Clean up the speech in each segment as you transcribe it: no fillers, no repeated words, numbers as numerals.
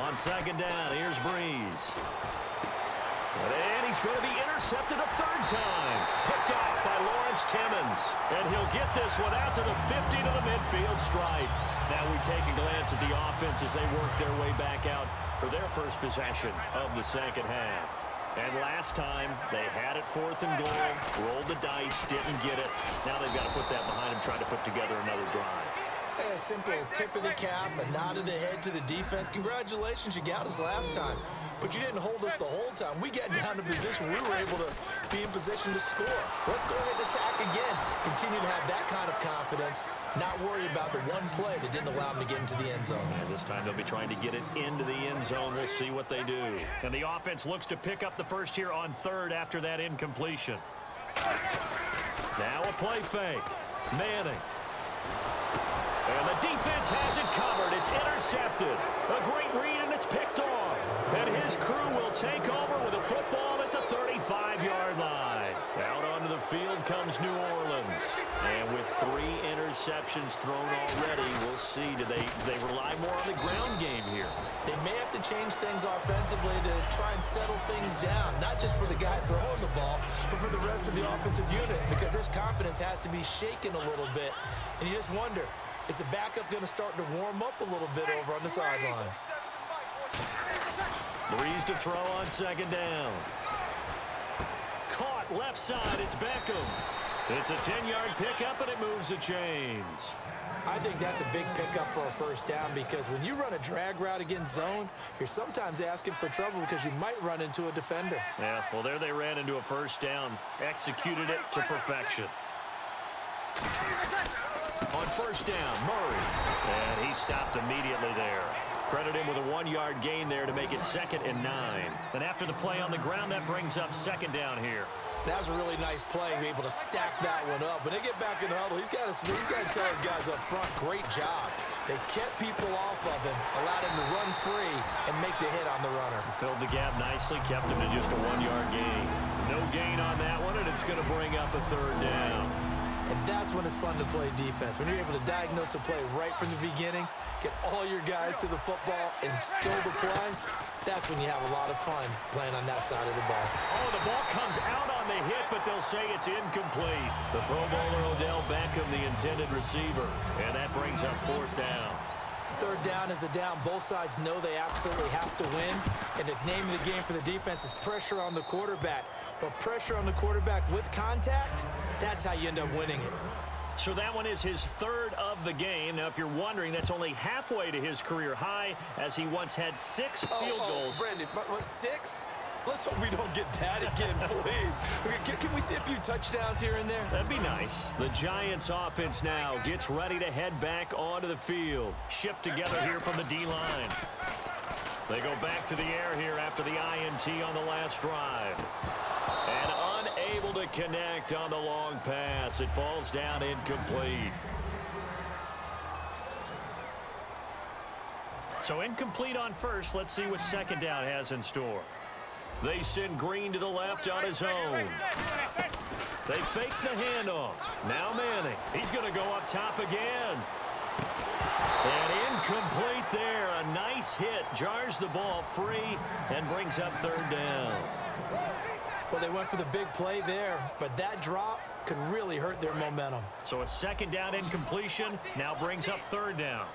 On second down, here's Breeze. And he's going to be intercepted a third time. Picked off by Lawrence Timmons. And he'll get this one out to the 50 to the midfield stripe. Now we take a glance at the offense as they work their way back out for their first possession of the second half. And last time, they had it 4th and goal, rolled the dice, didn't get it. Now they've got to put that behind them, trying to put together another drive. A simple tip of the cap, a nod of the head to the defense. Congratulations, you got us last time. But you didn't hold us the whole time. We got down to position. We were able to be in position to score. Let's go ahead and attack again. Continue to have that kind of confidence. Not worry about the one play that didn't allow them to get into the end zone. And this time they'll be trying to get it into the end zone. We'll see what they do. And the offense looks to pick up the first here on 3rd after that incompletion. Now a play fake. Manning. And the defense has it covered. It's intercepted. A great read, and it's picked off. And his crew will take over with a football at the 35-yard line. Out onto the field comes New Orleans. And with 3 interceptions thrown already, we'll see. Do they rely more on the ground game here? They may have to change things offensively to try and settle things down, not just for the guy throwing the ball, but for the rest of the offensive unit, because their confidence has to be shaken a little bit. And you just wonder, is the backup going to start to warm up a little bit over on the sideline? Breeze to throw on second down. Caught left side. It's Beckham. It's a 10-yard pickup, and it moves the chains. I think that's a big pickup for a first down, because when you run a drag route against zone, you're sometimes asking for trouble because you might run into a defender. Yeah, well, there they ran into a first down. Executed it to perfection. On first down, Murray. And he stopped immediately there. Credit him with a 1-yard gain there to make it 2nd and 9. And after the play on the ground, that brings up 2nd down here. That was a really nice play, be able to stack that one up. When they get back in the huddle, he's got to tell his guys up front, great job. They kept people off of him, allowed him to run free and make the hit on the runner. Filled the gap nicely, kept him to just a 1-yard gain. No gain on that one, and it's going to bring up a 3rd down. And that's when it's fun to play defense. When you're able to diagnose a play right from the beginning, get all your guys to the football and throw the play, that's when you have a lot of fun playing on that side of the ball. Oh, the ball comes out on the hit, but they'll say it's incomplete. The Pro Bowler Odell Beckham, the intended receiver, and that brings up 4th down. 3rd down is a down. Both sides know they absolutely have to win, and the name of the game for the defense is pressure on the quarterback. But pressure on the quarterback with contact, that's how you end up winning it. So that one is his 3rd of the game. Now, if you're wondering, that's only halfway to his career high, as he once had 6 field goals. Brandon, 6? Let's hope we don't get that again, please. Can we see a few touchdowns here and there? That'd be nice. The Giants offense now gets ready to head back onto the field. Shift together here from the D-line. They go back to the air here after the INT on the last drive. And unable to connect on the long pass. It falls down incomplete. So incomplete on first. Let's see what 2nd down has in store. They send Green to the left on his own. They fake the handoff. Now Manning. He's going to go up top again. And incomplete there. A nice hit. Jars the ball free and brings up 3rd down. Well, they went for the big play there, but that drop could really hurt their momentum. So a 2nd down incompletion now brings up 3rd down.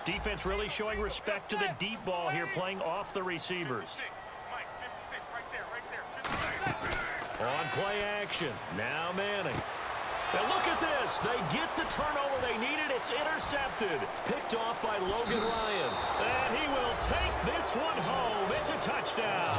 Defense really showing respect to the deep ball here, playing off the receivers. On play action. Now Manning. Now look at this. They get the turnover they needed. It's intercepted. Picked off by Logan Ryan. And he will take this one home. It's a touchdown.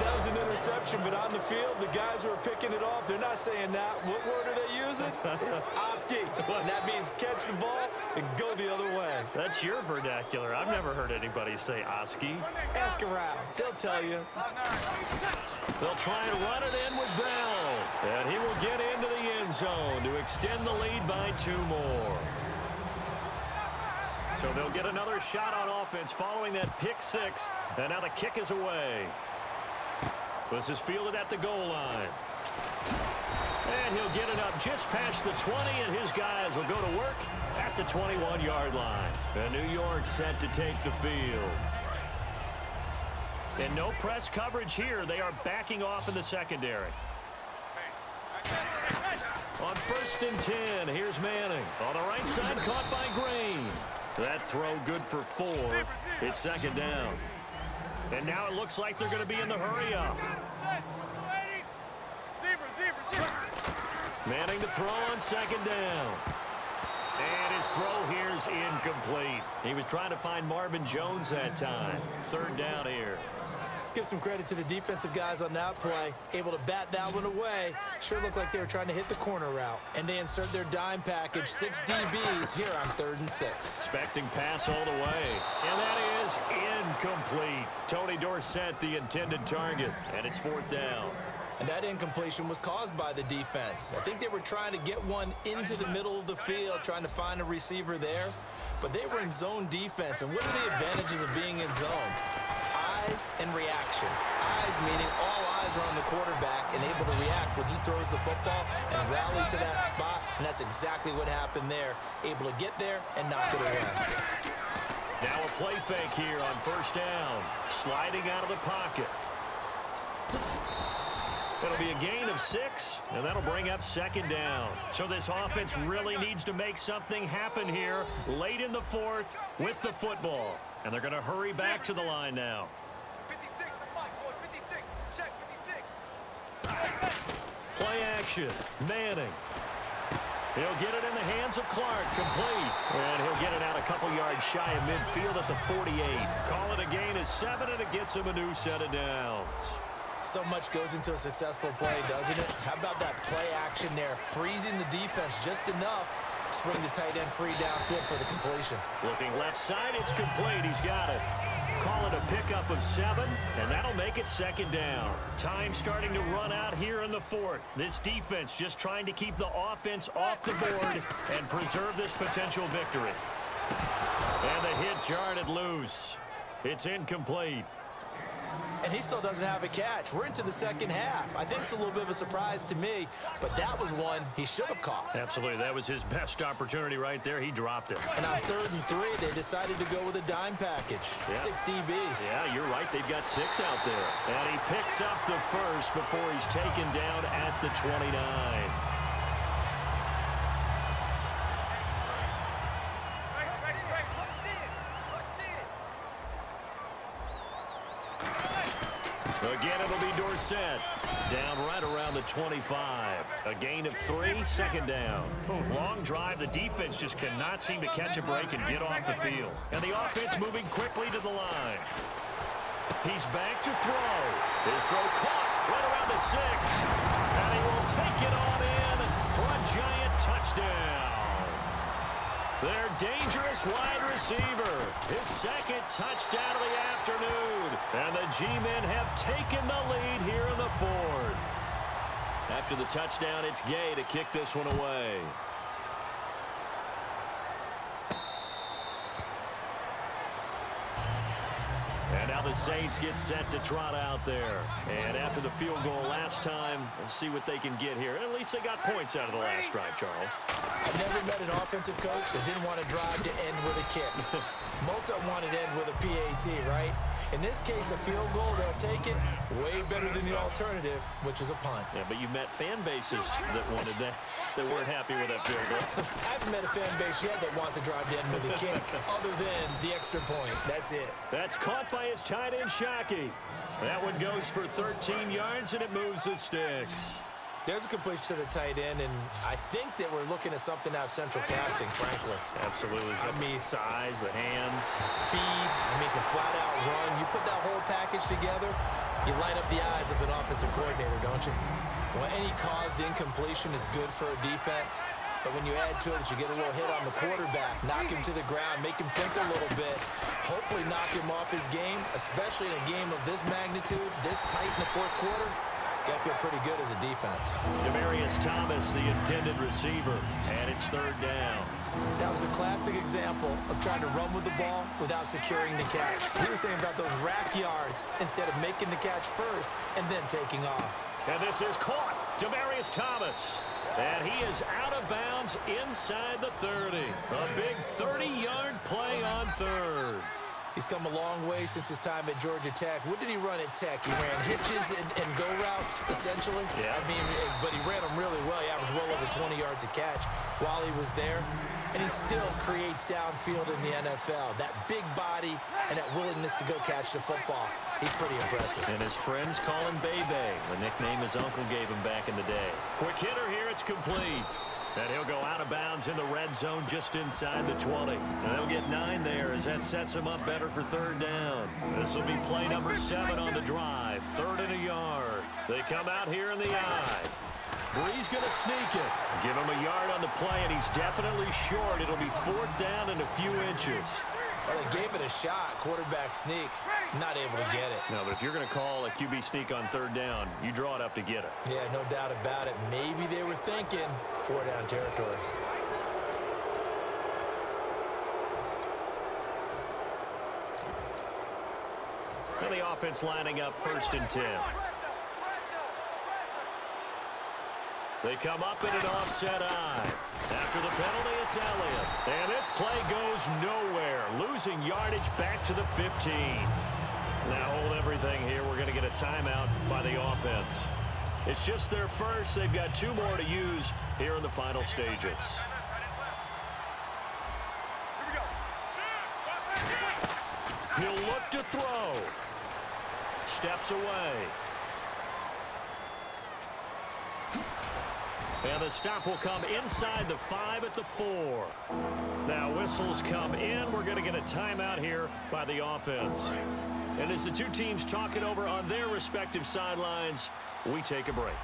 That was an interception, but on the field, the guys who are picking it off, they're not saying that. What word are they using? It's Oski. And that means catch the ball and go the other way. That's your vernacular. I've never heard anybody say Oski. Ask around. They'll tell you. They'll try and run it in with Bell. And he will get into the end zone to extend the lead by 2 more. So they'll get another shot on offense following that pick 6. And now the kick is away. This is fielded at the goal line. And he'll get it up just past the 20, and his guys will go to work at the the 21-yard line. And New York set to take the field. And no press coverage here. They are backing off in the secondary. On 1st and 10, here's Manning. On the right side, caught by Green. That throw good for 4. It's 2nd down. And now it looks like they're going to be in the hurry-up. Manning to throw on 2nd down. And his throw here is incomplete. He was trying to find Marvin Jones that time. 3rd down here. Let's give some credit to the defensive guys on that play. Able to bat that one away. Sure looked like they were trying to hit the corner route. And they insert their dime package. 6 DBs here on 3rd and 6. Expecting pass all the way. And that is incomplete. Tony Dorsett, the intended target. And it's 4th down. And that incompletion was caused by the defense. I think they were trying to get one into the middle of the field, trying to find a receiver there. But they were in zone defense. And what are the advantages of being in zone? Eyes and reaction. Eyes meaning all eyes are on the quarterback and able to react when he throws the football and rally to that spot. And that's exactly what happened there. Able to get there and knock it away. Now a play fake here on 1st down. Sliding out of the pocket. It'll be a gain of 6, and that'll bring up 2nd down. So this offense really needs to make something happen here late in the 4th with the football. And they're going to hurry back to the line now. 56, check 56. Play action. Manning. He'll get it in the hands of Clark. Complete. And he'll get it out a couple yards shy of midfield at the 48. Call it a gain of 7, and it gets him a new set of downs. So much goes into a successful play, doesn't it? How about that play action there? Freezing the defense just enough. Swing the tight end free downfield for the completion. Looking left side, it's complete. He's got it. Call it a pickup of 7, and that'll make it 2nd down. Time starting to run out here in the 4th. This defense just trying to keep the offense off the board and preserve this potential victory. And the hit jarred it loose. It's incomplete. And he still doesn't have a catch. We're into the 2nd half. I think it's a little bit of a surprise to me, but that was one he should have caught. Absolutely. That was his best opportunity right there. He dropped it. And on 3rd and 3, they decided to go with a dime package. Yeah. 6 DBs. Yeah, you're right. They've got 6 out there. And he picks up the first before he's taken down at the 29. Again, it'll be Dorsett. Down right around the 25. A gain of 3, 2nd down. Long drive. The defense just cannot seem to catch a break and get off the field. And the offense moving quickly to the line. He's back to throw. His throw caught right around the 6. And he will take it on in for a giant touchdown. Their dangerous wide receiver. His 2nd touchdown of the afternoon. And the G-men have taken the lead here in the 4th. After the touchdown, it's Gay to kick this one away. And now the Saints get set to trot out there. And after the field goal last time, let's see what they can get here. At least they got points out of the last drive, Charles. I've never met an offensive coach that didn't want to drive to end with a kick. Most of them wanted to end with a PAT, right? In this case, a field goal, they'll take it. Way better than the alternative, which is a punt. Yeah, but you met fan bases that wanted that, that weren't happy with that field goal. I haven't met a fan base yet that wants to drive to end with a kick, other than the extra point. That's it. That's caught by his tight end, Shockey. That one goes for 13 yards, and it moves the sticks. There's a completion to the tight end, and I think that we're looking at something out of central casting, frankly. Absolutely. I mean, size, the hands. Speed, can flat out run. You put that whole package together, you light up the eyes of an offensive coordinator, don't you? Well, any caused incompletion is good for a defense, but when you add to it that you get a little hit on the quarterback, knock him to the ground, make him think a little bit, hopefully knock him off his game, especially in a game of this magnitude, this tight in the 4th quarter. Got to feel pretty good as a defense. Demaryius Thomas, the intended receiver, and it's 3rd down. That was a classic example of trying to run with the ball without securing the catch. He was thinking about those rack yards instead of making the catch first and then taking off. And this is caught. Demaryius Thomas. And he is out of bounds inside the 30. A big come a long way since his time at Georgia Tech. What did he run at Tech? He ran hitches and go routes, essentially. Yeah. I mean, but he ran them really well. He averaged well over 20 yards a catch while he was there. And he still creates downfield in the NFL. That big body and that willingness to go catch the football. He's pretty impressive. And his friends call him Bebe, the nickname his uncle gave him back in the day. Quick hitter here, it's complete. And he'll go out of bounds in the red zone just inside the 20. And they'll get 9 there as that sets him up better for third down. This will be play number 7 on the drive. 3rd and a yard. They come out here in the eye. Bree's going to sneak it. Give him a yard on the play, and he's definitely short. It'll be 4th down and a few inches. Well, they gave it a shot. Quarterback sneak. Not able to get it. No, but if you're going to call a QB sneak on 3rd down, you draw it up to get it. Yeah, no doubt about it. Maybe they were thinking 4-down territory. And the offense lining up 1st and 10. They come up in an offset eye. After the penalty, it's Elliott. And this play goes nowhere. Losing yardage back to the 15. Now hold everything here. We're going to get a timeout by the offense. It's just their first. They've got 2 more to use here in the final stages. He'll look to throw. Steps away. And the stop will come inside the 5 at the 4. Now whistles come in. We're going to get a timeout here by the offense. And as the 2 teams talk it over on their respective sidelines, we take a break.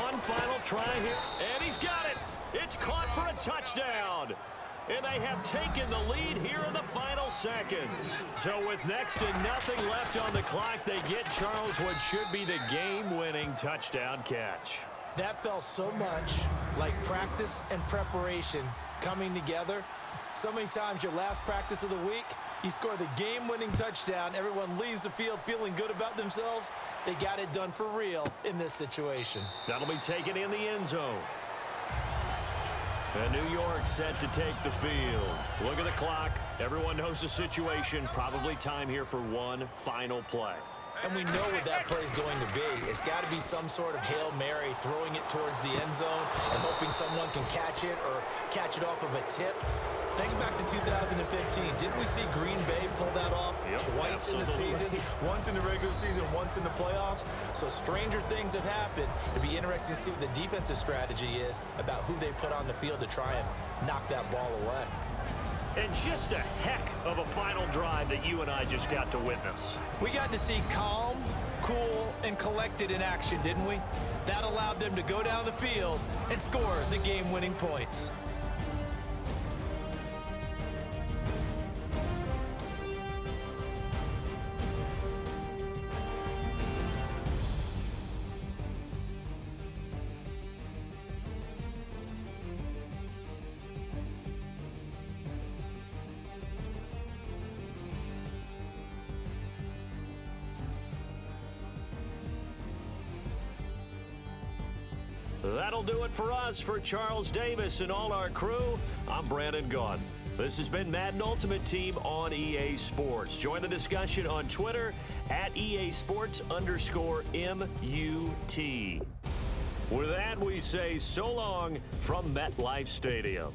One final try here, and he's got it. It's caught for a touchdown. And they have taken the lead here in the final seconds. So with next to nothing left on the clock, they get Charles what should be the game-winning touchdown catch. That felt so much like practice and preparation coming together. So many times your last practice of the week, you score the game-winning touchdown. Everyone leaves the field feeling good about themselves. They got it done for real in this situation. That'll be taken in the end zone. And New York set to take the field. Look at the clock. Everyone knows the situation. Probably time here for one final play. And we know what that play is going to be. It's got to be some sort of Hail Mary, throwing it towards the end zone and hoping someone can catch it or catch it off of a tip. Think back to 2015. Didn't we see Green Bay pull that off twice in the season? Once in the regular season, once in the playoffs. So stranger things have happened. It'd be interesting to see what the defensive strategy is about who they put on the field to try and knock that ball away. And just a heck of a final drive that you and I just got to witness. We got to see calm, cool, and collected in action, didn't we? That allowed them to go down the field and score the game-winning points. That'll do it for us. For Charles Davis and all our crew, I'm Brandon Gaudin. This has been Madden Ultimate Team on EA Sports. Join the discussion on Twitter at EA Sports_MUT. With that, we say so long from MetLife Stadium.